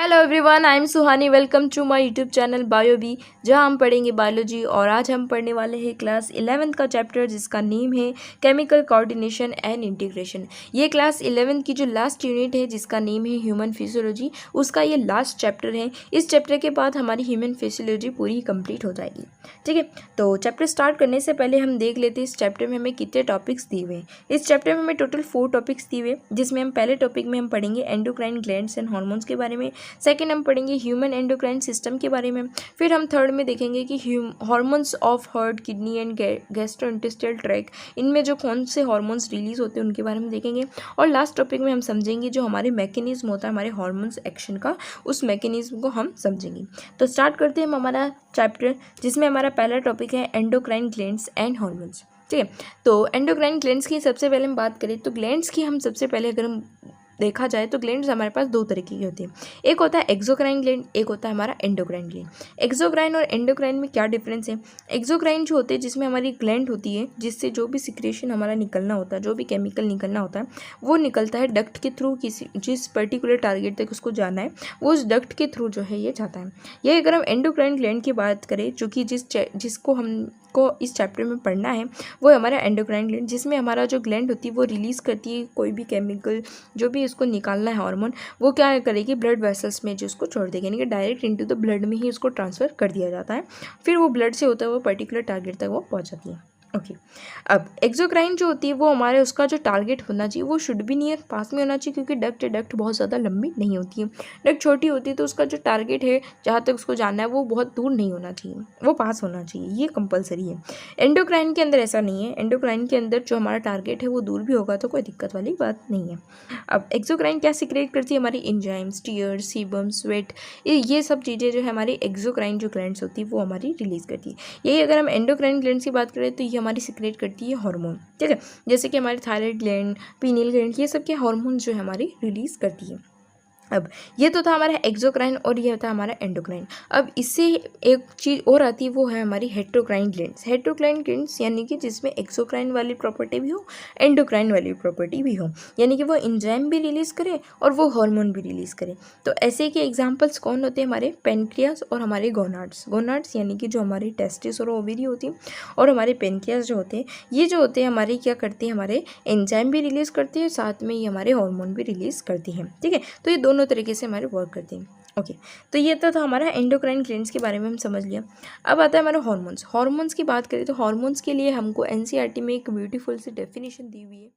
Hello everyone, I am Suhani. Welcome to my YouTube channel बायोबी, जहां हम पढ़ेंगे बायोलॉजी। और आज हम पढ़ने वाले हैं क्लास 11th का चैप्टर जिसका नेम है केमिकल कोऑर्डिनेशन एंड इंटीग्रेशन। ये क्लास 11th की जो लास्ट यूनिट है जिसका नेम है ह्यूमन फिजियोलॉजी, उसका ये लास्ट चैप्टर है। इस चैप्टर के बाद हमारी ह्यूमन फिजियोलॉजी पूरी कंप्लीट हो जाएगी। ठीक है, तो चैप्टर स्टार्ट करने से पहले हम देख लेते हैं इस चैप्टर में हमें कितने टॉपिक्स दिए हुए हैं। इस चैप्टर में हमें टोटल 4 टॉपिक्स दिए हुए, जिसमें हम पहले टॉपिक में हम पढ़ेंगे एंडोक्राइन ग्लैंड्स एंड हार्मोन्स के बारे में। सेकेंड हम पढ़ेंगे ह्यूमन एंडोक्राइन सिस्टम के बारे में। फिर हम थर्ड में देखेंगे कि hormones of heart, kidney and gastrointestinal tract, इनमें जो कौन से हार्मोन्स रिलीज होते हैं उनके बारे में देखेंगे। और लास्ट टॉपिक में हम समझेंगे जो हमारे मैकेनिज्म होता है हमारे हार्मोन्स एक्शन का, उस मैकेनिज्म को हम समझेंगे। तो स्टार्ट करते हैं हम हमारा चैप्टर, जिसमें हमारा पहला टॉपिक है एंडोक्राइन ग्लैंड्स एंड हार्मोन्स। ठीक है, तो एंडोक्राइन ग्लैंड्स की सबसे पहले हम बात करें तो ग्लैंड्स की हम सबसे पहले अगर हम देखा जाए तो ग्लैंड्स हमारे पास 2 तरीके की होती है। एक होता है एक्सोक्राइन ग्लैंड, एक होता है हमारा एंडोक्राइन ग्लैंड। एक्सोक्राइन और एंडोक्राइन में क्या डिफरेंस है? एक्सोक्राइन जो होते हैं जिसमें हमारी ग्लैंड होती है, जिससे जो भी सिक्रेशन हमारा निकलना होता है, जो भी केमिकल निकलना होता है, वो निकलता है डक्ट के थ्रू। किसी जिस पर्टिकुलर टारगेट तक उसको जाना है वो उस डक्ट के थ्रू जो है ये जाता है। ये अगर हम एंडोक्राइन ग्लैंड की बात करें, जो कि जिसको हमको इस चैप्टर में पढ़ना है, वो है हमारा एंडोक्राइन ग्लैंड, जिसमें हमारा जो ग्लैंड होती है वो रिलीज़ करती है कोई भी केमिकल, जो भी उसको निकालना है हार्मोन, वो क्या करेगी ब्लड वेसल्स में जो उसको छोड़ देगी, यानी कि डायरेक्ट इनटू द ब्लड में ही उसको ट्रांसफ़र कर दिया जाता है। फिर वो ब्लड से होता है वो पर्टिकुलर टारगेट तक वो पहुंच जाती है। ओके, अब एक्सोक्राइन जो होती है वो हमारे उसका जो टारगेट होना चाहिए वो शुड भी नियर पास में होना चाहिए, क्योंकि डक्ट बहुत ज़्यादा लंबी नहीं होती है। डक्ट छोटी होती है तो उसका जो टारगेट है जहाँ तक उसको जाना है वो बहुत दूर नहीं होना चाहिए, वो पास होना चाहिए, ये कंपलसरी है। एंडोक्राइन के अंदर ऐसा नहीं है। एंडोक्राइन के अंदर जो हमारा टारगेट है वो दूर भी होगा तो कोई दिक्कत वाली बात नहीं है। अब एक्सोक्राइन क्या सिक्रेट करती है? हमारी एंजाइम्स, टीयर्स, सीबम, स्वेट, ये सब चीज़ें जो है हमारी एक्सोक्राइन जो ग्लैंड्स होती है वो हमारी रिलीज़ करती है। यही अगर हम एंडोक्राइन ग्लैंड्स की बात करें तो ये हमारी सिक्रेट करती है हार्मोन। ठीक है, जैसे कि हमारी थायराइड ग्लैंड, पीनियल ग्लैंड, ये सब के हार्मोन जो है हमारी रिलीज़ करती है। अब ये तो था हमारा एक्सोक्राइन और ये था हमारा एंडोक्राइन। अब इससे एक चीज़ और आती है, वो है हमारी हेट्रोक्राइन ग्लैंड्स। हेट्रोक्राइन ग्लैंड्स यानी कि जिसमें एक्सोक्राइन वाली प्रॉपर्टी भी हो, एंडोक्राइन वाली प्रॉपर्टी भी हो, यानी कि वो एंजाइम भी रिलीज़ करे और वो हार्मोन भी रिलीज़ करे। तो ऐसे के एग्जांपल्स कौन होते हैं? हमारे पेनक्रियास और हमारे गोनाड्स। गोनाड्स यानी कि जो हमारी टेस्टिस और ओवरी होती है, और हमारे पेनक्रियास जो होते हैं, ये जो होते हैं हमारे क्या करते हैं, हमारे एंजाइम भी रिलीज़ करते हैं, साथ में ये हमारे हार्मोन भी रिलीज़ करती हैं। ठीक है, तो ये दोनों तरीके से हमारे वर्क करते हैं। ओके, तो ये तो था हमारा एंडोक्राइन ग्लैंड्स के बारे में हम समझ लिया। अब आता है हमारा हार्मोन्स। हार्मोन्स की बात करें तो हार्मोन्स के लिए हमको एनसीईआरटी में एक ब्यूटीफुल सी डेफिनेशन दी हुई है।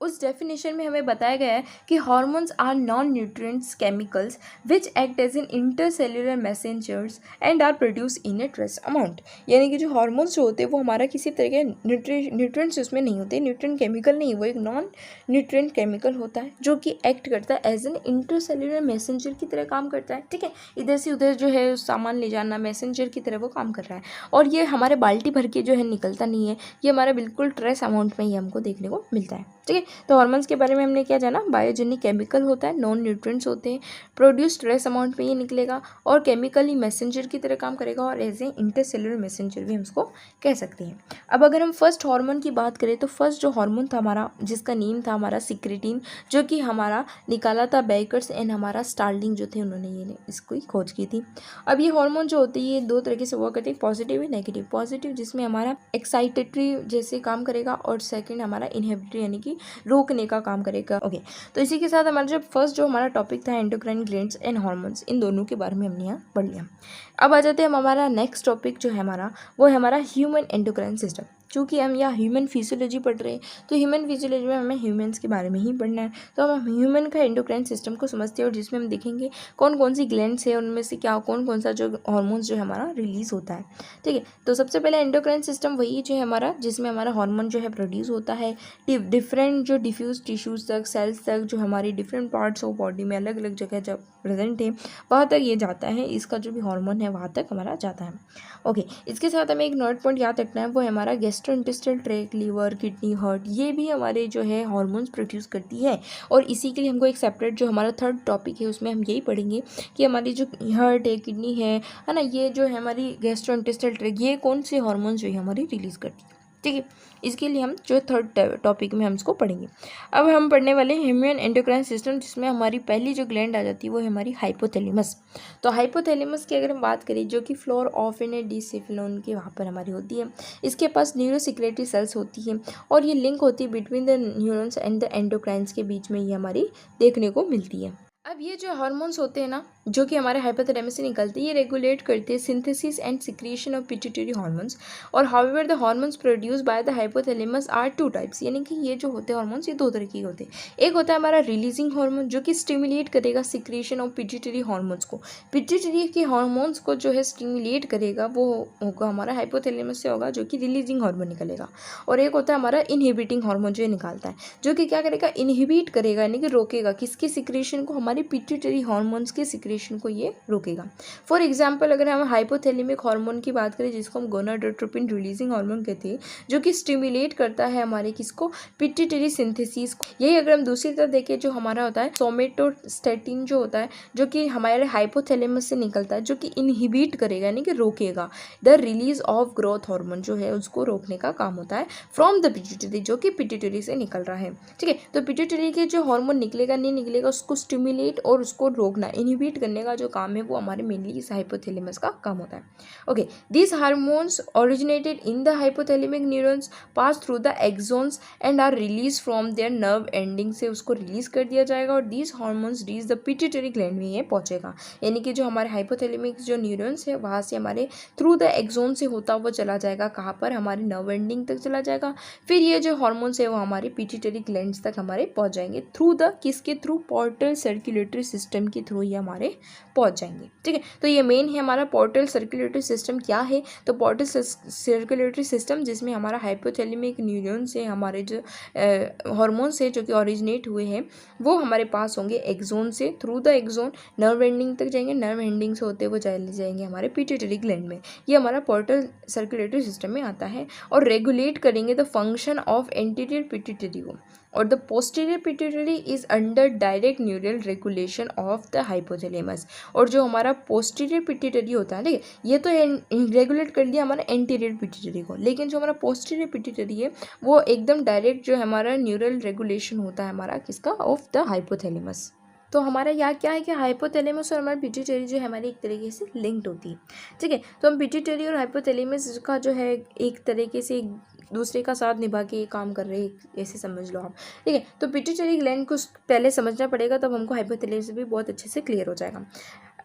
उस डेफिनेशन में हमें बताया गया है कि hormones are non nutrients chemicals which act as in intercellular messengers and are produce in a trace amount. यानी कि जो हार्मोन्स जो होते हैं वो हमारा किसी तरह के न्यूट्रिएंट्स उसमें नहीं होते, न्यूट्रिएंट केमिकल नहीं, वो एक नॉन न्यूट्रिएंट केमिकल होता है जो कि एक्ट करता है एज एन इंटरसेल्युलर मैसेंजर की तरह काम करता है। ठीक है, इधर से उधर जो है सामान ले जाना, मैसेंजर की तरह वो काम कर रहा है। और ये हमारे बाल्टी भर के जो है निकलता नहीं है, ये हमारा बिल्कुल ट्रेस अमाउंट में ही हमको देखने को मिलता है। ठीक है, तो हार्मोन्स के बारे में हमने क्या जाना? बायोजेनिक केमिकल होता है, नॉन न्यूट्रिएंट्स होते हैं, प्रोड्यूस ट्रेस अमाउंट में ये निकलेगा और केमिकली मैसेंजर की तरह काम करेगा, और एज ए इंटरसेलुलर मैसेंजर भी हम उसको कह सकते हैं। अब अगर हम फर्स्ट हार्मोन की बात करें तो फर्स्ट जो हार्मोन था हमारा, जिसका नेम था हमारा सिक्रेटिन, जो कि हमारा निकाला था बेकर्स एंड हमारा स्टार्लिंग जो थे उन्होंने ये इसको ही खोज की थी। अब ये हार्मोन जो होते हैं ये 2 तरीके से वर्क करते हैं, पॉजिटिव और नेगेटिव। पॉजिटिव जिसमें हमारा एक्साइटेटरी जैसे काम करेगा, और सेकेंड हमारा इनहिबिटरी यानी कि रोकने का काम करेगा। ओके, तो इसी के साथ हमारा जो फर्स्ट जो हमारा टॉपिक था एंडोक्राइन ग्लैंड्स एंड हार्मोन्स, इन दोनों के बारे में हमने यहाँ पढ़ लिया। अब आ जाते हैं हम हमारा नेक्स्ट टॉपिक जो है हमारा, वो है हमारा ह्यूमन एंडोक्राइन सिस्टम। चूँकि हम यहाँ ह्यूमन फिजियोलॉजी पढ़ रहे हैं तो ह्यूमन फिजियोलॉजी में हमें ह्यूमन्स के बारे में ही पढ़ना है, तो हम ह्यूमन का एंडोक्राइन सिस्टम को समझते हैं, और जिसमें हम देखेंगे कौन कौन सी ग्लैंड्स है, उनमें से क्या कौन कौन सा जो हार्मोन्स जो है हमारा रिलीज़ होता है। ठीक है, तो सबसे पहले एंडोक्राइन सिस्टम वही जो है हमारा जिसमें हमारा हार्मोन जो है प्रोड्यूस होता है डिफरेंट जो डिफ्यूज टिश्यूज़ तक, सेल्स तक, जो हमारी डिफरेंट पार्ट्स ऑफ बॉडी में अलग अलग जगह जब प्रेजेंट है वहाँ तक ये जाता है, इसका जो भी हार्मोन है वहाँ तक हमारा जाता है। ओके, इसके साथ हमें एक नोट पॉइंट याद रखना है, वो है हमारा gastrointestinal tract, liver, kidney, heart, ये भी हमारे जो है हार्मोन्स प्रोड्यूस करती है। और इसी के लिए हमको एक सेपरेट जो हमारा थर्ड टॉपिक है उसमें हम यही पढ़ेंगे कि हमारी जो हार्ट है, किडनी है ना, ये जो है हमारी गैस्ट्रोइंटेस्टाइनल ट्रैक्ट, ये कौन से हार्मोन्स जो है हमारी रिलीज़ करती है। ठीक है। इसके लिए हम जो थर्ड टॉपिक में हम इसको पढ़ेंगे। अब हम पढ़ने वाले हैं ह्यूमन एंडोक्राइन सिस्टम, जिसमें हमारी पहली जो ग्लैंड आ जाती है वो है हमारी हाइपोथैलेमस। तो हाइपोथैलेमस की अगर हम बात करें, जो कि फ्लोर ऑफ एन डिसेफेलोन के वहाँ पर हमारी होती है, इसके पास न्यूरोसिक्रेटरी सेल्स होती है और ये लिंक होती है between the neurons and the endocrines के बीच में ये हमारी देखने को मिलती है। अब ये जो हार्मोन्स होते हैं ना, जो कि हमारे हाइपोथैलेमस से निकलते हैं, ये रेगुलेट करते हैं synthesis and secretion of pituitary hormones. और however the hormones produce by the hypothalamus are two types, यानी कि ये जो होते हैं हार्मोन्स, ये दो तरह के होते हैं। एक होता है हमारा रिलीजिंग हार्मोन, जो कि स्टिमुलेट करेगा सिक्रीशन ऑफ पिट्यूटरी हार्मोन्स को। पिट्यूटरी के हार्मोन्स को जो है स्टिमुलेट करेगा वो होगा हमारा हाइपोथैलेमस से होगा, जो कि रिलीजिंग हार्मोन निकलेगा। और एक होता है हमारा इनहिबिटिंग हार्मोन, जो निकालता है, जो कि क्या करेगा, इनहिबिट करेगा, यानी कि रोकेगा किसकी सिक्रीशन को, हमारी पिट्यूटरी हार्मोन्स के सिक्रीशन को ये रोकेगा। फॉर एग्जांपल अगर हम हाइपोथैलेमिक हार्मोन की बात करें, जिसको हम गोनाडोट्रोपिन रिलीजिंग हार्मोन कहते हैं, जो कि स्टिमुलेट करता है हमारे किसको, पिट्यूटरी सिंथेसिस को। यही अगर हम दूसरी तरफ देखें, जो हमारा होता है सोमेटोस्टेटिन जो होता है, जो कि हमारे हाइपोथैलेमस से निकलता है, जो कि इनहिबिट करेगा, यानी कि रोकेगा the release of growth hormone, जो है उसको रोकने का काम होता है फ्रॉम द पिट्यूटरी, जो कि पिट्यूटरी से निकल रहा है। ठीक है, तो पिट्यूटरी के जो हार्मोन निकलेगा नहीं निकलेगा, उसको स्टिमुलेट और उसको रोकना, इनहिबिट करने का जो काम है वो हमारे मेनली इस हाइपोथैलेमस का काम होता है। Okay, this hormones originated in the hypothalamic neurons pass through the axons and are release from their nerve ending, से उसको रिलीज कर दिया जाएगा और this hormones reach the pituitary gland में ये पहुंचेगा। यानी कि जो हमारे हाइपोथैलेमिक जो न्यूरॉन्स है वहाँ से हमारे थ्रू द एक्सोन से होता हुआ चला जाएगा, कहाँ पर, हमारे नर्व एंडिंग तक चला जाएगा। फिर ये जो हार्मोन्स है वो हमारे पिट्यूटरी ग्लैंड्स तक हमारे पहुंच जाएंगे थ्रू द किसके थ्रू, पोर्टल सर्कुलेटरी सिस्टम के थ्रू ये हमारे पहुंच जाएंगे। ठीक है, तो ये मेन है हमारा पोर्टल सर्कुलेटरी सिस्टम। क्या है, तो पोर्टल सर्कुलेटरी सिस्टम, जिसमें हमारा हाइपोथैलेमिक न्यूरॉन से हमारे जो हार्मोन्स है जो कि ओरिजिनेट हुए हैं वो हमारे पास होंगे एक्सोन से, through the axon nerve ending तक जाएंगे, नर्व एंडिंग से होते हुए चले जाएंगे हमारे पिट्यूटरी ग्लैंड में। ये हमारा पोर्टल सर्कुलेटरी सिस्टम में आता है और रेगुलेट करेंगे the function of anterior pituitary को। और the posterior pituitary is under direct neural regulation of the hypothalamus. और जो हमारा पोस्टीरियर पिट्यूटरी होता है, ठीक है, ये तो रेगुलेट कर दिया हमारा एंटीरियर पिट्यूटरी को, लेकिन जो हमारा पोस्टीरियर पिट्यूटरी है वो एकदम डायरेक्ट जो हमारा न्यूरल रेगुलेशन होता है हमारा किसका, ऑफ द हाइपोथैलेमस। तो हमारा यहाँ क्या है कि हाइपोथैलेमस और हमारी पिट्यूटरी जो है हमारी एक तरीके से लिंक्ड होती है। ठीक है, तो हम पिट्यूटरी और हाइपोथैलेमस का जो है एक तरीके से दूसरे का साथ निभा के ये काम कर रहे हैं, ऐसे समझ लो आप। ठीक है, तो पिट्यूटरी ग्लैंड को पहले समझना पड़ेगा, तब हमको हाइपोथैलेमस भी बहुत अच्छे से क्लियर हो जाएगा।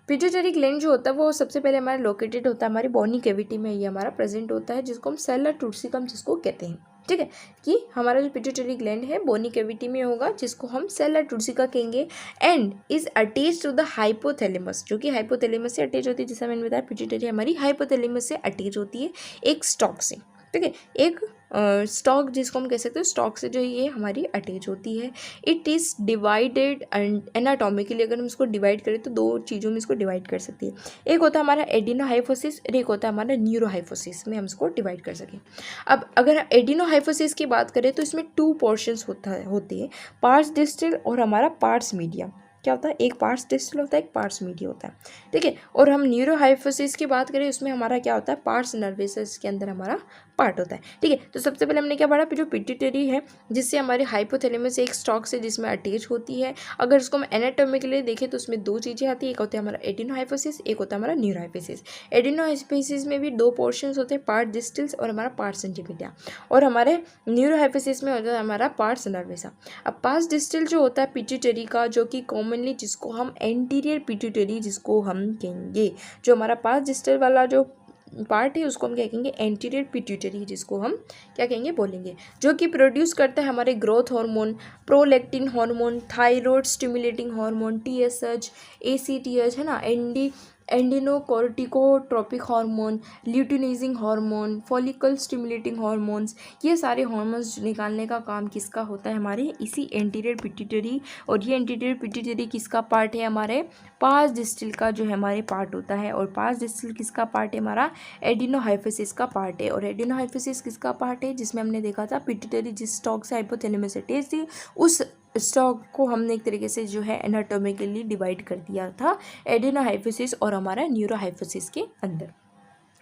पिट्यूटरी ग्लैंड जो होता है वो सबसे पहले हमारा लोकेटेड होता है हमारी बोनी कैविटी में, ये हमारा प्रेजेंट होता है, जिसको हम सेलर टूसिकम जिसको कहते हैं। ठीक है, कि हमारा जो पिट्यूटरी ग्लैंड है बोनी कैविटी में होगा, जिसको हम सेलर टूसिका कहेंगे, and is attach to the hypothalamus, जो कि हाइपोथैलेमस से अटैच होती है। जैसा मैंने बताया पिट्यूटरी हमारी हाइपोथैलेमस से अटैच होती है एक स्टॉक से। ठीक है, एक स्टॉक जिसको हम कह सकते हैं, स्टॉक से जो ये हमारी अटैच होती है। इट इज़ डिवाइडेड एनाटॉमिकली, अगर हम इसको डिवाइड करें तो दो चीज़ों में इसको डिवाइड कर सकते हैं। एक होता है हमारा एडिनोहाइफोसिस और एक होता है हमारा न्यूरोहाइफोसिस, में हम इसको डिवाइड कर सकें। अब अगर एडिनोहाइफोसिस की बात करें तो इसमें 2 पोर्शंस होते हैं, पार्स डिस्टल और हमारा पार्स मीडिया। क्या होता है, एक पार्स डिस्टल होता है, एक पार्स मीडिया होता है। ठीक है, और हम न्यूरोहाइफोसिस की बात करें उसमें हमारा क्या होता है, पार्स नर्वस के अंदर हमारा पार्ट होता है। ठीक है, तो सबसे पहले हमने क्या पढ़ा, जो पिट्यूटरी है जिससे हमारे हाइपोथैलेमस एक स्टॉक से जिसमें अटैच होती है। अगर उसको हम एनाटॉमिकली देखें तो उसमें 2 चीज़ें आती है, एक होता है हमारा एडिनोहाइफोसिस, एक होता है हमारा न्यूरोहाइफोसिस। एडिनोहाइफोसिस में भी 2 पोर्शंस होते हैं, पार्ट डिस्टल्स और हमारा पार्स इंटीमीडिया, और हमारे न्यूरोहाइफोसिस में होता है हमारा पार्स नर्वसा। अब पार्स डिस्टल जो होता है पिट्यूटरी का, जो कि कॉमनली जिसको हम एंटीरियर पिट्यूटरी जिसको हम कहेंगे, जो हमारा पार्स डिस्टल वाला जो पार्ट है उसको हम क्या कहेंगे, एंटीरियर पिट्यूटरी, जिसको हम क्या कहेंगे बोलेंगे, जो कि प्रोड्यूस करता है हमारे growth hormone, prolactin hormone, thyroid stimulating hormone, TSH, ACTH, है ना, adrenocorticotropic hormone, luteinizing hormone, follicle stimulating hormones. ये सारे हार्मोन्स निकालने का काम किसका होता है, हमारे इसी एंटीरियर पिट्यूटरी। और ये एंटीरियर पिट्यूटरी किसका पार्ट है, हमारे पार्स डिस्टल का जो है हमारे पार्ट होता है। और पार्स डिस्टल किसका पार्ट है, हमारा एडिनोहाइफोसिस का पार्ट है। और एडिनोहाइफोसिस किसका पार्ट है, जिसमें हमने देखा था पिट्यूटरी जिस स्टॉक से हाइपोथैलेमस से अटैच थी, उस स्टॉक को हमने एक तरीके से जो है एनाटॉमिकली डिवाइड कर दिया था एडिनोहाइफोसिस और हमारा न्यूरोहाइफोसिस के अंदर।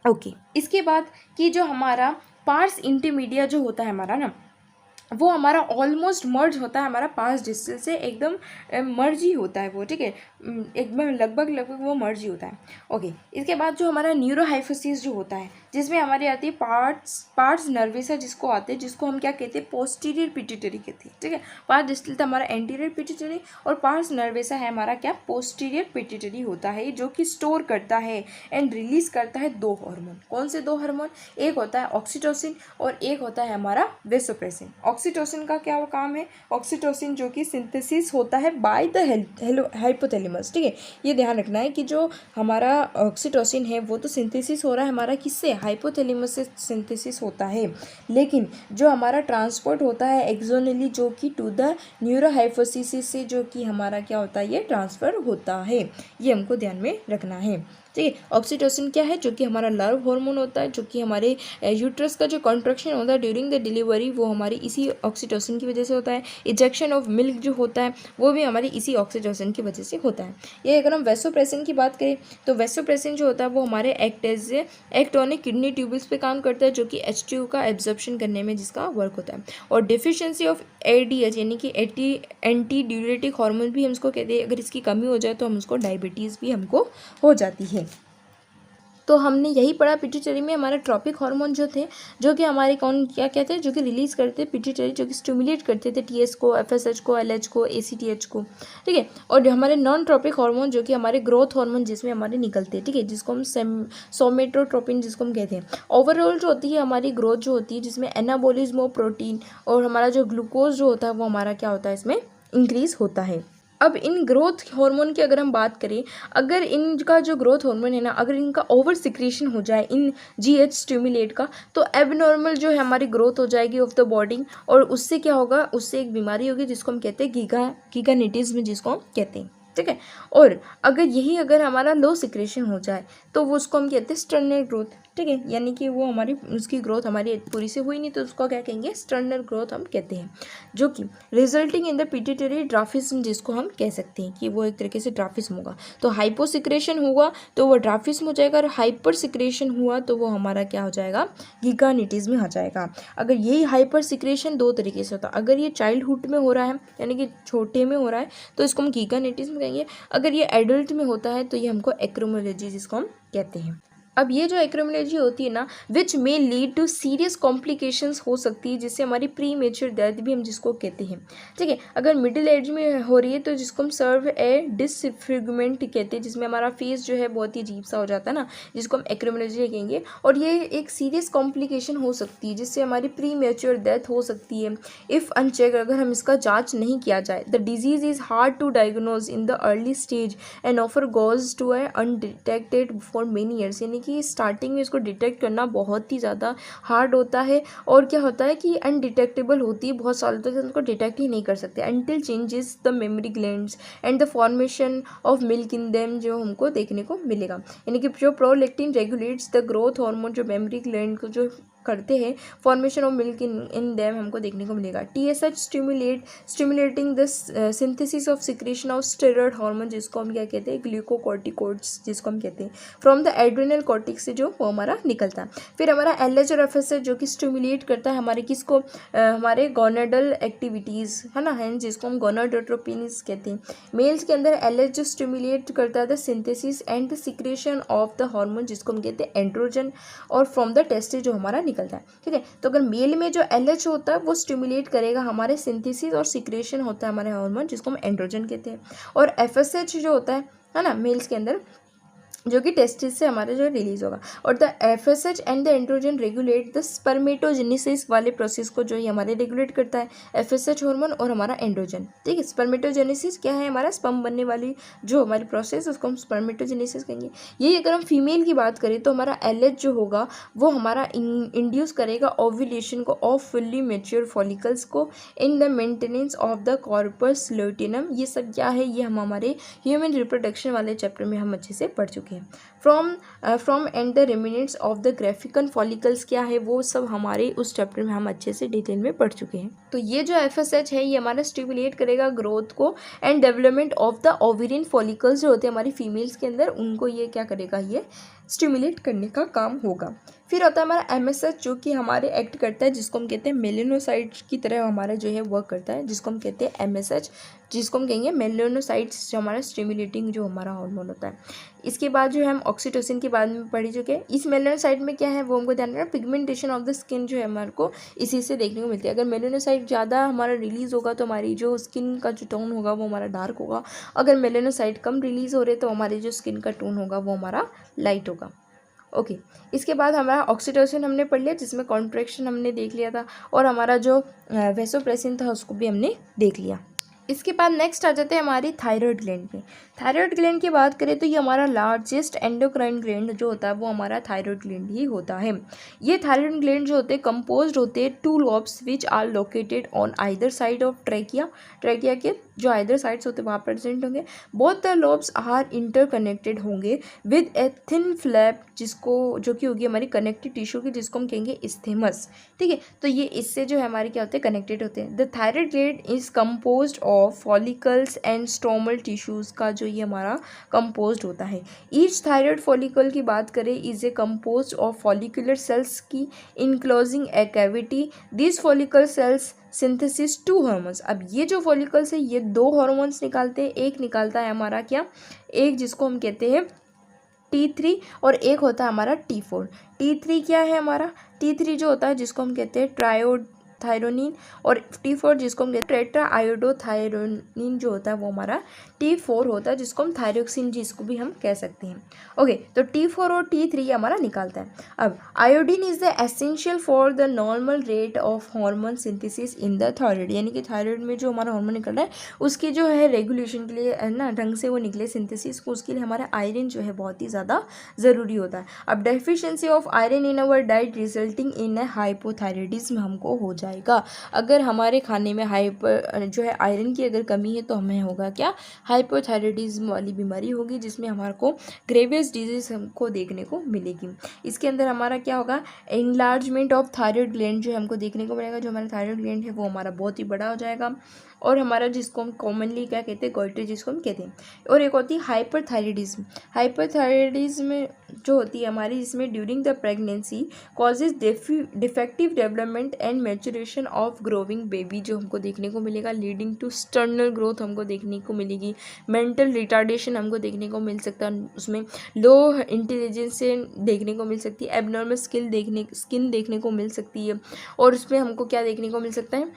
ओके, इसके बाद कि जो हमारा पार्स इंटरमीडिया जो होता है हमारा ना, वो हमारा ऑलमोस्ट मर्ज होता है हमारा पास डिस्टल से, एकदम मर्ज ही होता है वो, ठीक है, एकदम लगभग वो मर्ज ही होता है। ओके, इसके बाद जो हमारा न्यूरोहाइफोसिस जो होता है, जिसमें हमारी आती है पार्ट्स नर्वेसा जिसको आते हैं, जिसको हम क्या कहते हैं, पोस्टीरियर पिट्यूटरी कहते हैं, ठीक है। पार्स डिस्टल था हमारा एंटीरियर पिट्यूटरी और पार्स नर्वेसा है हमारा क्या, पोस्टीरियर पिट्यूटरी होता है, जो कि स्टोर करता है एंड रिलीज करता है 2 हार्मोन। कौन से 2 हार्मोन, एक होता है ऑक्सीटोसिन और एक होता है हमारा वेसोप्रेसिन। ऑक्सीटोसिन का क्या काम है, ऑक्सीटोसिन जो कि सिंथेसिस होता है बाय द हाइपोथैलेमस, ठीक है। ये ध्यान रखना है कि जो हमारा ऑक्सीटोसिन है वो तो सिंथेसिस हो रहा है हमारा किससे, हाइपोथैलेमस से सिंथेसिस होता है, लेकिन जो हमारा ट्रांसपोर्ट होता है एक्सोनली जो कि टू द न्यूरोहाइफोसिस से जो कि हमारा क्या होता है, ये ट्रांसफ़र होता है, ये हमको ध्यान में रखना है, ठीक है। ऑक्सीटोसिन क्या है, जो कि हमारा लव हार्मोन होता है, जो कि हमारे यूट्रस का जो कॉन्ट्रैक्शन होता है ड्यूरिंग द डिलीवरी वो हमारी इसी ऑक्सीटोसिन की वजह से होता है। इजेक्शन ऑफ मिल्क जो होता है वो भी हमारी इसी ऑक्सीटोसिन की वजह से होता है। ये अगर हम वेसोप्रेसिन की बात करें तो वेसोप्रेसिन जो होता है वो हमारे एक्ट ऑन किडनी ट्यूबल्स पे काम करता है, जो कि H2 का एब्जॉर्प्शन करने में जिसका वर्क होता है। और डिफिशियंसी ऑफ ADH यानी कि एंटी ड्यूरेटिक हार्मोन भी हम इसको कहते हैं, अगर इसकी कमी हो जाए तो हम उसको डायबिटीज़ भी हमको हो जाती है। तो हमने यही पढ़ा पिट्यूटरी में हमारे ट्रॉपिक हार्मोन जो थे, जो कि हमारे कौन क्या कहते हैं, जो कि रिलीज़ करते पिट्यूटरी, जो कि स्टिमुलेट करते थे TS को, FSH को, LH को, ACTH को, ठीक है। और हमारे नॉन ट्रॉपिक हार्मोन जो कि हमारे ग्रोथ हार्मोन जिसमें हमारे निकलते हैं, ठीक है, जिसको हम सोमेटोट्रोपिन जिसको हम कहते हैं। ओवरऑल जो होती है हमारी ग्रोथ जो होती है जिसमें एनाबोलिज्म ऑफ प्रोटीन और हमारा जो ग्लूकोज जो होता है वो हमारा क्या होता है, इसमें इंक्रीज होता है। अब इन ग्रोथ हार्मोन की अगर हम बात करें, अगर इनका जो ग्रोथ हार्मोन है ना, अगर इनका ओवर सिक्रेशन हो जाए इन GH स्टिमुलेट का, तो एबनॉर्मल जो है हमारी ग्रोथ हो जाएगी ऑफ द बॉडी, और उससे क्या होगा, उससे एक बीमारी होगी जिसको हम कहते हैं गीगानिटिज्म जिसको हम कहते हैं, ठीक है। और अगर हमारा लो सिक्रेशन हो जाए तो वो उसको हम कहते हैं स्टर्नल ग्रोथ, ठीक है, यानी कि वो हमारी उसकी ग्रोथ हमारी पूरी से हुई नहीं तो उसको क्या कहेंगे, स्टर्नल ग्रोथ हम कहते हैं, जो कि रिजल्टिंग इन द पिट्यूटरी ड्राफिज्म जिसको हम कह सकते हैं कि वो एक तरीके से ड्राफिज्म होगा। तो हाइपोसिक्रेशन हुआ तो वो ड्राफिज्म हो जाएगा, और हाइपर सिक्रेशन हुआ तो वो हमारा क्या हो जाएगा, गीगानिटिज्म हो जाएगा। अगर यही हाइपर सिक्रेशन 2 तरीके से होता है, अगर ये चाइल्डहुड में हो रहा है यानी कि छोटे में हो रहा है तो इसको हम गीगानिटिज्म कहेंगे, अगर ये एडल्ट में होता है तो ये हमको एक्रोमोलॉजी जिसको हम कहते हैं। अब ये जो एक्रोमोलॉजी होती है ना, which may lead to serious complications हो सकती है, जिससे हमारी प्री मेच्योर डेथ भी हम जिसको कहते हैं, ठीक है। अगर मिडिल एज में हो रही है तो जिसको हम सर्व ए डिसफिगमेंट कहते हैं, जिसमें हमारा फेस जो है बहुत ही अजीब सा हो जाता है ना, जिसको हम एक्रोमोलॉजी कहेंगे, और ये एक सीरियस कॉम्प्लिकेशन हो सकती है जिससे हमारी प्री मेच्योर डेथ हो सकती है इफ़ अनचेक, अगर हम इसका जाँच नहीं किया जाए। The disease is hard to diagnose in the early stage and ऑफर goes to a undetected for many years, यानी कि स्टार्टिंग में इसको डिटेक्ट करना बहुत ही ज़्यादा हार्ड होता है, और क्या होता है कि अनडिटेक्टेबल होती है, बहुत सालों तक उनको डिटेक्ट ही नहीं कर सकते, until changes the mammary glands and the formation of milk in them जो हमको देखने को मिलेगा, यानी कि जो prolactin regulates the growth hormone जो मेमोरी ग्लैंड को जो करते हैं, formation of milk in them हमको देखने को मिलेगा। TSH stimulating the synthesis of secretion of steroid hormone जिसको हम क्या कहते हैं, ग्लूकोकॉर्टिकोइड्स जिसको हम कहते हैं, फ्रॉम द एड्रेनल कॉर्टेक्स से जो वो हमारा निकलता है। फिर हमारा LH और FSH जो कि स्टिमुलेट करता है हमारे किसको, हमारे गोनेडल एक्टिविटीज़ है ना, है जिसको हम गोनाडोट्रोपिन्स कहते हैं। मेल्स के अंदर LH जो स्टिमुलेट करता है the synthesis and the secretion of the hormone जिसको हम कहते हैं एंड्रोजन, और फ्रॉम द टेस्टिस जो हमारा निकलता है, ठीक है। तो अगर मेल में जो LH होता है वो स्टिमुलेट करेगा हमारे सिंथेसिस और सिक्रेशन होता है हमारे हार्मोन जिसको हम एंड्रोजन कहते हैं, और FSH जो होता है ना मेल्स के अंदर, जो कि टेस्टिस से हमारे जो रिलीज होगा। और the FSH and the androgen regulate the spermatogenesis वाले प्रोसेस को जो ये हमारे रेगुलेट करता है, FSH हार्मोन और हमारा एंड्रोजन, ठीक है। स्पर्मेटोजेनेसिस क्या है, हमारा स्पर्म बनने वाली जो हमारी प्रोसेस उसको हम स्पर्मेटोजेनेसिस कहेंगे। यही अगर हम फीमेल की बात करें तो हमारा LH जो होगा वो हमारा इंड्यूस करेगा ओव्यूलेशन को ऑफ फुल्ली मेच्योर फॉलिकल्स को in the maintenance of the corpus luteum. ये सब क्या है, ये हम हमारे ह्यूमन रिप्रोडक्शन वाले चैप्टर में हम अच्छे से पढ़ चुके हैं। From and the remnants of the graafian follicles क्या है, वो सब हमारे उस चैप्टर में हम अच्छे से डिटेल में पढ़ चुके हैं। तो ये जो FSH है ये हमारा स्टिमुलेट करेगा ग्रोथ को and development of the ovarian follicles जो होते हैं हमारी फीमेल्स के अंदर, उनको ये क्या करेगा, ये स्टिमुलेट करने का काम होगा। फिर होता है हमारा MSH जो कि हमारे एक्ट करता है, जिसको हम कहते हैं मेलेनोसाइट्स की तरह हमारा जो है वर्क करता है, जिसको हम कहते हैं MSH, जिसको हम कहेंगे मेलेनोसाइट्स, जो हमारा स्टिमुलेटिंग जो हमारा हार्मोन होता है। इसके बाद जो है हम ऑक्सीटोसिन के बाद में पढ़ चुके हैं। इस मेलेनोसाइट में क्या है वो हमको ध्यान रखना, पिगमेंटेशन ऑफ द स्किन जो है हमारे को इसी से देखने को मिलती है। अगर मेलेनोसाइट ज़्यादा हमारा रिलीज़ होगा तो हमारी जो स्किन का जो टोन होगा वो हमारा डार्क होगा। अगर मेलेनोसाइट कम रिलीज़ हो रहे तो हमारी जो स्किन का टोन होगा वो हमारा लाइट होगा। ओके, इसके बाद हमारा ऑक्सीटोसिन हमने पढ़ लिया, जिसमें कॉन्ट्रैक्शन हमने देख लिया था, और हमारा जो वैसोप्रेसिन था उसको भी हमने देख लिया। इसके बाद नेक्स्ट आ जाते हैं हमारी थायराइड ग्लैंड पे। थायराइड ग्लैंड की बात करें तो ये हमारा लार्जेस्ट एंडोक्राइन ग्लैंड जो होता है वो हमारा थायराइड ग्लैंड ही होता है। ये थायराइड ग्लैंड जो होते हैं कंपोज्ड होते हैं 2 lobes which are located on either side of trachea. Trachea के जो आइदर साइड्स होते हैं वहाँ प्रेजेंट होंगे। Both the lobes are interconnected होंगे विद ए थिन फ्लैप, जिसको जो कि होगी हमारी कनेक्टिव टिश्यू की, जिसको हम कहेंगे इस्थेमस। ठीक है, तो ये इससे जो है हमारे क्या होते हैं, कनेक्टेड होते हैं। The thyroid gland is composed of follicles and stromal tissues का जो ये हमारा कंपोज्ड होता है। ईच थायराइड फॉलिकल की बात करें is a composed of follicular cells की enclosing a cavity. This follicle cells synthesis 2 hormones. अब ये जो फॉलिकल्स है ये 2 हार्मोन्स निकालते हैं। एक निकालता है हमारा क्या, एक जिसको हम कहते हैं T3 और एक होता है हमारा T4। T3 क्या है हमारा, T3 जो होता है जिसको हम कहते हैं ट्रायोथायरोनिन, और T4 जिसको हम कहते हैं टेट्रा आयोडोथायरोनिन जो होता है वो हमारा T4 होता है, जिसको हम थायरोक्सिन जिसको भी हम कह सकते हैं। ओके, तो T4 और T3 हमारा निकालता है। अब iodine is the essential for the normal rate of hormone synthesis in the thyroid, यानी कि थायराइड में जो हमारा हार्मोन निकल रहा है उसकी जो है रेगुलेशन के लिए ना ढंग से वो निकले सिंथेसिस को, उसके लिए हमारा आयरन जो है बहुत ही ज़्यादा ज़रूरी होता है। अब deficiency of iron in our diet resulting in A hypothyroidism हमको हो जाएगा। अगर हमारे खाने में हाइपर जो है आयरन की अगर कमी है तो हमें होगा क्या, हाइपोथायराइडिज्म वाली बीमारी होगी, जिसमें हमारे को ग्रेवियस डिजीज हमको देखने को मिलेगी। इसके अंदर हमारा क्या होगा, एनलार्जमेंट ऑफ थायराइड ग्लैंड जो हमको देखने को मिलेगा। जो हमारा थायराइड ग्लैंड है वो हमारा बहुत ही बड़ा हो जाएगा, और हमारा जिसको हम कॉमनली क्या कहते हैं, गोइटर जिसको हम कहते हैं। और एक होती है हाइपरथायराइडिज्म। हाइपरथायराइडिज्म जो होती है हमारी, इसमें during the pregnancy causes defective development and maturation of growing baby जो हमको देखने को मिलेगा, लीडिंग टू स्टर्नल ग्रोथ हमको देखने को मिलेगी। मेंटल रिटार्डेशन हमको देखने को मिल सकता है, उसमें लो इंटेलिजेंस से देखने को मिल सकती है, एबनॉर्मल स्किन देखने को मिल सकती है, और उसमें हमको क्या देखने को मिल सकता है,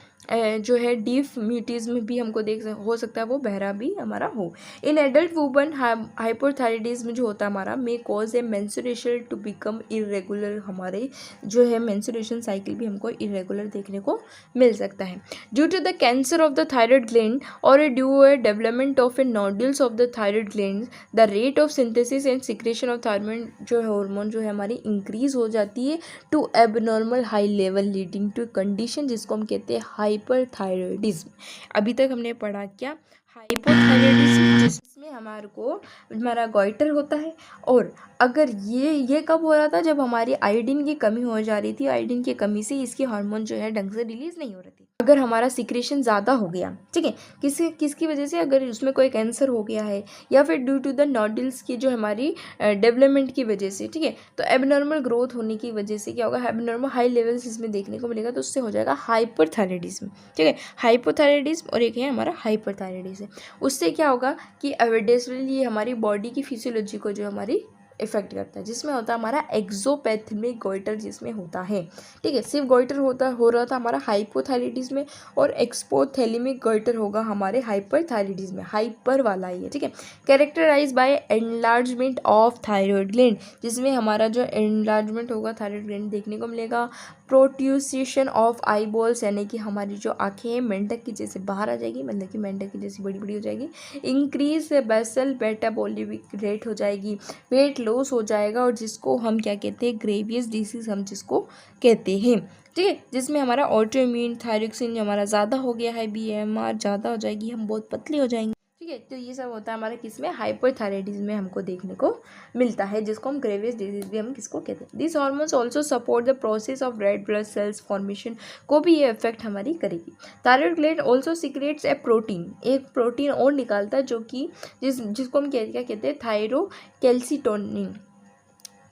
जो है डीफ म्यूटिज्म भी हमको हो सकता है वो बहरा भी हमारा हो। इन एडल्ट वुमन हाइपोथायराइडिज्म जो होता है हमारा may cause a menstruation to become irregular, हमारे जो है मेंस्ट्रुएशन साइकिल भी हमको इरेगुलर देखने को मिल सकता है। Due to the cancer of the thyroid gland और due a development of a nodules of the thyroid gland, the rate of synthesis and secretion of thyroid जो है हार्मोन जो है हमारी इंक्रीज हो जाती है to abnormal high level, leading to condition जिसको हम कहते हैं हाइपरथायराइडिज्म। अभी तक हमने पढ़ा क्या, हाइपोथायराइडिज्म, जिसमें हमारा गोइटर होता है। और अगर ये कब हो रहा था, जब हमारी आयोडीन की कमी हो जा रही थी। आयोडीन की कमी से इसकी हार्मोन जो है ढंग से रिलीज नहीं हो रही थी। अगर हमारा सिक्रेशन ज़्यादा हो गया, ठीक है, किसकी वजह से, अगर उसमें कोई कैंसर हो गया है या फिर ड्यू टू द नोड्यूल्स की जो हमारी डेवलपमेंट की वजह से, ठीक है, तो एबनॉर्मल ग्रोथ होने की वजह से क्या होगा, एबनॉर्मल हाई लेवल्स इसमें देखने को मिलेगा, तो उससे हो जाएगा हाइपरथायराइडिज्म। ठीक है, हाइपोथायराइडिज्म और एक है हमारा हाइपरथायराइडिज्म। उससे क्या होगा कि एविडेंसली हमारी बॉडी की फिजियोलॉजी को जो हमारी इफेक्ट करता है, जिसमें होता है हमारा एक्सोपैथमिक गोइटर जिसमें होता है। ठीक है, सिर्फ गोइटर हो रहा था हमारा हाइपोथायराइडिज्म में, और एक्सपोथैलेमिक गोइटर होगा हमारे हाइपरथायराइडिज्म में, हाइपर वाला ही है। ठीक है, characterize by enlargement of thyroid gland, जिसमें हमारा जो एनलार्जमेंट होगा थायराइड ग्लैंड देखने को मिलेगा। प्रोट्यूसिएशन ऑफ आई बॉल्स, यानी कि हमारी जो आँखें हैं मेंढक की जैसे बाहर आ जाएगी, मतलब कि मेंढक की जैसी बड़ी बड़ी हो जाएगी। इंक्रीज बेसल मेटाबॉलिक रेट हो जाएगी, वेट लॉस हो जाएगा, और जिसको हम क्या कहते हैं, ग्रेवियस डिसीज हम जिसको कहते हैं। ठीक है, जिसमें हमारा ऑटो इम्यून थायरोक्सिन हमारा ज़्यादा हो गया है, BMR ज़्यादा हो जाएगी, हम बहुत पतले हो जाएंगे। ठीक है, तो ये सब होता है हमारा किसमें, हाइपरथायराइडिज्म में हमको देखने को मिलता है, जिसको हम ग्रेवियस डिजीज भी हम किसको कहते हैं। This hormones also support the process of red blood cells formation को भी ये इफेक्ट हमारी करेगी। थायराइड ग्लैंड ऑल्सो सीक्रेट्स ए प्रोटीन, एक प्रोटीन और निकालता है जो कि जिसको हम क्या कहते हैं, थायरोकैल्सिटोनिन।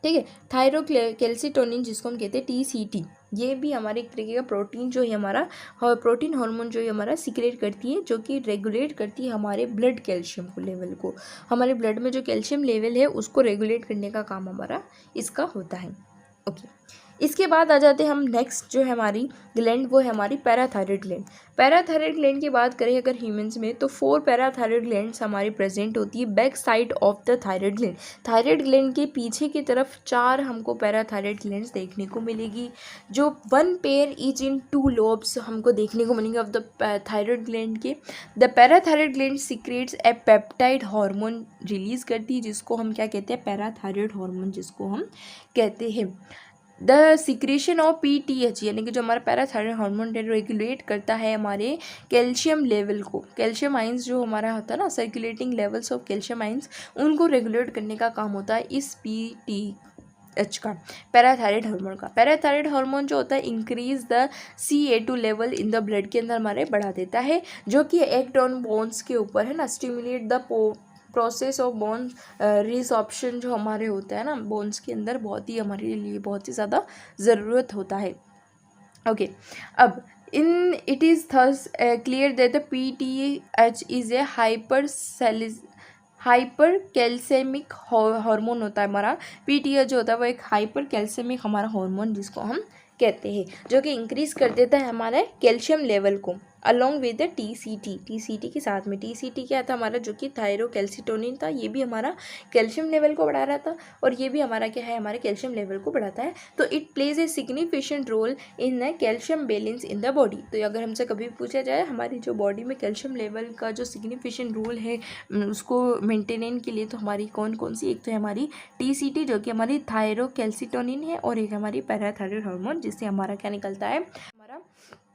ठीक है। थायरोकेल्सिटोनिन जिसको हम कहते हैं TCT, ये भी हमारे एक तरीके का प्रोटीन जो है हमारा प्रोटीन हार्मोन जो है हमारा सीक्रेट करती है, जो कि रेगुलेट करती है हमारे ब्लड कैल्शियम को लेवल को। हमारे ब्लड में जो कैल्शियम लेवल है उसको रेगुलेट करने का काम हमारा इसका होता है। ओके, इसके बाद आ जाते हैं हम नेक्स्ट जो है हमारी ग्लैंड, वो है हमारी पैराथायरॉयड ग्लैंड। पैराथायरॉयड ग्लैंड की बात करें अगर ह्यूमंस में, तो 4 पैराथायरॉयड ग्लैंड्स हमारी प्रेजेंट होती है back side of the thyroid gland. Thyroid gland के पीछे की तरफ 4 हमको पैराथायरॉयड ग्लैंड्स देखने को मिलेगी, जो 1 पेयर ईच इन 2 लोब्स हमको देखने को मिलेंगे ऑफ द थायरॉयड ग्लैंड के। The parathyroid gland secrets A peptide hormone release करती है, जिसको हम क्या कहते हैं, पैराथायरॉयड हार्मोन जिसको हम कहते हैं। द सिक्रेशन ऑफ PTH यानी कि जो हमारा पैराथायरॉयड हार्मोन रेगुलेट करता है हमारे कैल्शियम लेवल को। कैल्शियम आइंस जो हमारा होता है ना, circulating levels of calcium ions, उनको रेगुलेट करने का काम होता है इस PTH का, पैराथायरॉयड हार्मोन का। पैराथायरॉयड हार्मोन जो होता है increase the CA2 level in the blood के अंदर हमारे बढ़ा देता है, जो कि एक्ट ऑन बोन्स के ऊपर है ना, stimulate the process of bone resorption जो हमारे होता है ना बोन्स के अंदर, बहुत ही हमारे लिए बहुत ही ज़्यादा ज़रूरत होता है। ओके, अब in it is thus clear that the PTH is a hypercalcemic hormone होता है हमारा। PTH जो होता है वो एक हाइपर कैल्सेमिक हमारा हार्मोन जिसको हम कहते हैं, जो कि इंक्रीज़ कर देता है हमारे कैल्शियम लेवल को अलॉन्ग विद द TCT के साथ में। TCT क्या था हमारा, जो कि थायरोकेल्सिटोनिन था, ये भी हमारा कैल्शियम लेवल को बढ़ा रहा था, और ये भी हमारा क्या है, हमारे कैल्शियम लेवल को बढ़ाता है। तो it plays a significant role in the calcium balance in the body. तो अगर हमसे कभी पूछा जाए हमारी जो बॉडी में कैल्शियम लेवल का जो सिग्निफिकेंट रोल है उसको मेंटेन के लिए, तो हमारी कौन कौन सी, एक तो है हमारी TCT जो कि हमारी थायरोकेल्सिटोनिन है, और एक हमारी पैराथायरॉयड हार्मोन जिससे हमारा क्या निकलता है, हमारा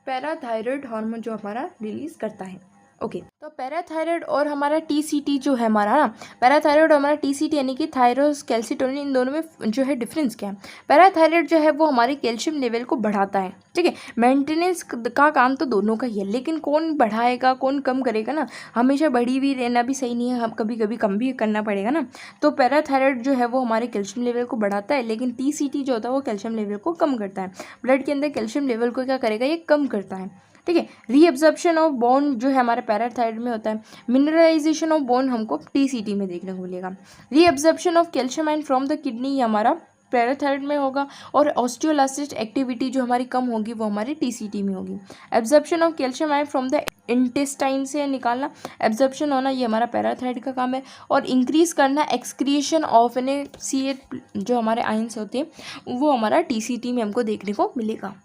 पैराथायरॉयड हार्मोन जो हमारा रिलीज करता है। ओके, तो पैराथायरॉयड और हमारा TCT जो है हमारा ना, पैराथायरॉयड और हमारा TCT यानी कि थायरोकेल्सिटोनिन, इन दोनों में जो है डिफरेंस क्या है। पैराथायरॉयड जो है वो हमारे कैल्शियम लेवल को बढ़ाता है, ठीक है। मेंटेनेंस का काम तो दोनों का ही है, लेकिन कौन बढ़ाएगा कौन कम करेगा ना, हमेशा बढ़ी हुई रहना भी सही नहीं है, हम कभी कभी कम भी करना पड़ेगा ना। तो पैराथायरॉयड जो है वो हमारे कैल्शियम लेवल को बढ़ाता है, लेकिन TCT जो होता है वो कैल्शियम लेवल को कम करता है। ब्लड के अंदर कैल्शियम लेवल को क्या करेगा, ये कम करता है, ठीक है। रीअब्जॉर्प्शन ऑफ बोन जो है हमारे पैराथायरॉयड में होता है। मिनरलाइजेशन ऑफ बोन हमको TCT में देखने को मिलेगा। Reabsorption of calcium ion from the kidney ये हमारा पैराथायरॉयड में होगा, और ऑस्टियोलास्टिक एक्टिविटी जो हमारी कम होगी वो हमारी TCT में होगी। Absorption of calcium ion from the intestine से निकालना, एब्जॉर्प्शन होना ये हमारा पैराथायरॉयड का काम है, और इंक्रीज करना एक्सक्रिएशन ऑफ CA जो हमारे आयंस होते हैं वो हमारा TCT में हमको देखने को मिलेगा।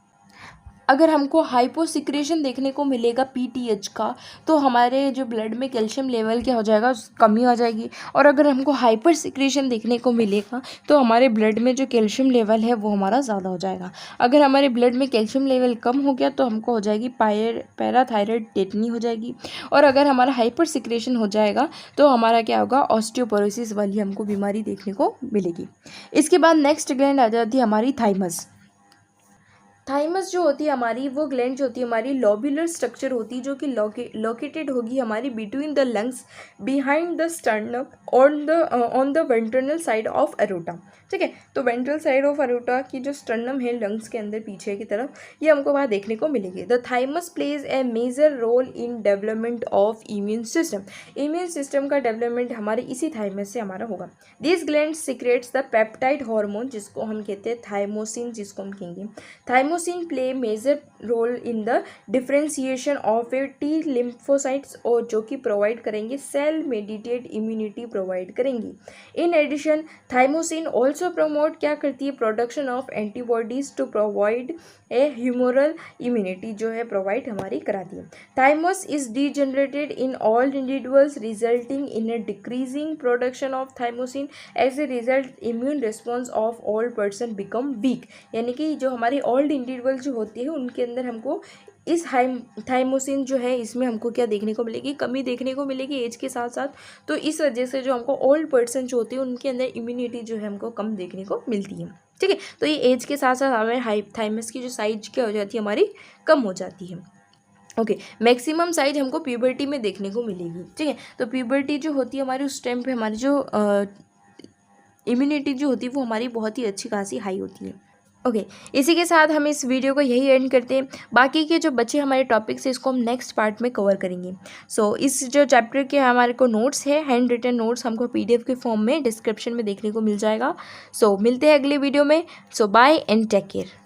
अगर हमको हाइपोसिक्रेशन देखने को मिलेगा PTH का, तो हमारे जो ब्लड में कैल्शियम लेवल क्या हो जाएगा, कमी हो जाएगी। और अगर हमको हाइपर सिक्रेशन देखने को मिलेगा तो हमारे ब्लड में जो कैल्शियम लेवल है वो हमारा ज़्यादा हो जाएगा। अगर हमारे ब्लड में कैल्शियम लेवल कम हो गया तो हमको हो जाएगी पैराथायरॉयड टेटनी हो जाएगी। और अगर हमारा हाइपर सिक्रेशन हो जाएगा तो हमारा क्या होगा, ऑस्टियोपोरोसिस वाली हमको बीमारी देखने को मिलेगी। इसके बाद नेक्स्ट ग्लैंड आ जाती है हमारी थाइमस। थाइमस जो होती है हमारी, वो ग्लैंड जो होती है हमारी लॉब्यूलर स्ट्रक्चर होती है, जो कि लोकेटेड होगी हमारी between the lungs, behind the sternum, on the ventral side of aorta, ठीक है। तो वेंट्रल साइड ऑफ अरोटा की जो स्टर्नम है लंग्स के अंदर पीछे की तरफ, ये हमको वहाँ देखने को मिलेगी। The thymus plays a major role in development of immune system. Immune system का डेवलपमेंट हमारे इसी थाइमस से हमारा होगा। This gland secrets the peptide hormone जिसको हम कहते हैं थाइमोसिन, जिसको हम कहेंगे thymosin play major role in the differentiation of a T lymphocytes, और जो कि प्रोवाइड करेंगे सेल मेडिटेड इम्यूनिटी प्रोवाइड करेंगी। In addition thymosin also promote क्या करती है, production of antibodies to provide a humoral immunity जो है प्रोवाइड हमारी कराती है। Thymus is degenerated in all individuals resulting in a decreasing production of thymosin. As a result immune response of all person become weak, यानी कि जो हमारी old individual जो होती है उनके अंदर हमको इस थाइमोसिन जो है इसमें हमको क्या देखने को मिलेगी, कमी देखने को मिलेगी एज के साथ साथ। तो इस वजह से जो हमको ओल्ड पर्सन जो होती है उनके अंदर इम्यूनिटी जो है हमको कम देखने को मिलती है, ठीक है। तो ये एज के साथ साथ हमारे थाइमस की जो साइज क्या हो जाती है हमारी, कम हो जाती है। ओके, मैक्सिमम साइज हमको प्यूबर्टी में देखने को मिलेगी, ठीक है। तो प्यूबर्टी जो होती है हमारी उस टाइम पे हमारी जो इम्यूनिटी जो होती है वो हमारी बहुत ही अच्छी खासी हाई होती है। ओके, इसी के साथ हम इस वीडियो को यही एंड करते हैं। बाकी के जो बच्चे हमारे टॉपिक्स है इसको हम नेक्स्ट पार्ट में कवर करेंगे। सो इस जो चैप्टर के हमारे को नोट्स है, हैंड रिटन नोट्स हमको PDF के फॉर्म में डिस्क्रिप्शन में देखने को मिल जाएगा। सो मिलते हैं अगले वीडियो में। सो बाय एंड टेक केयर।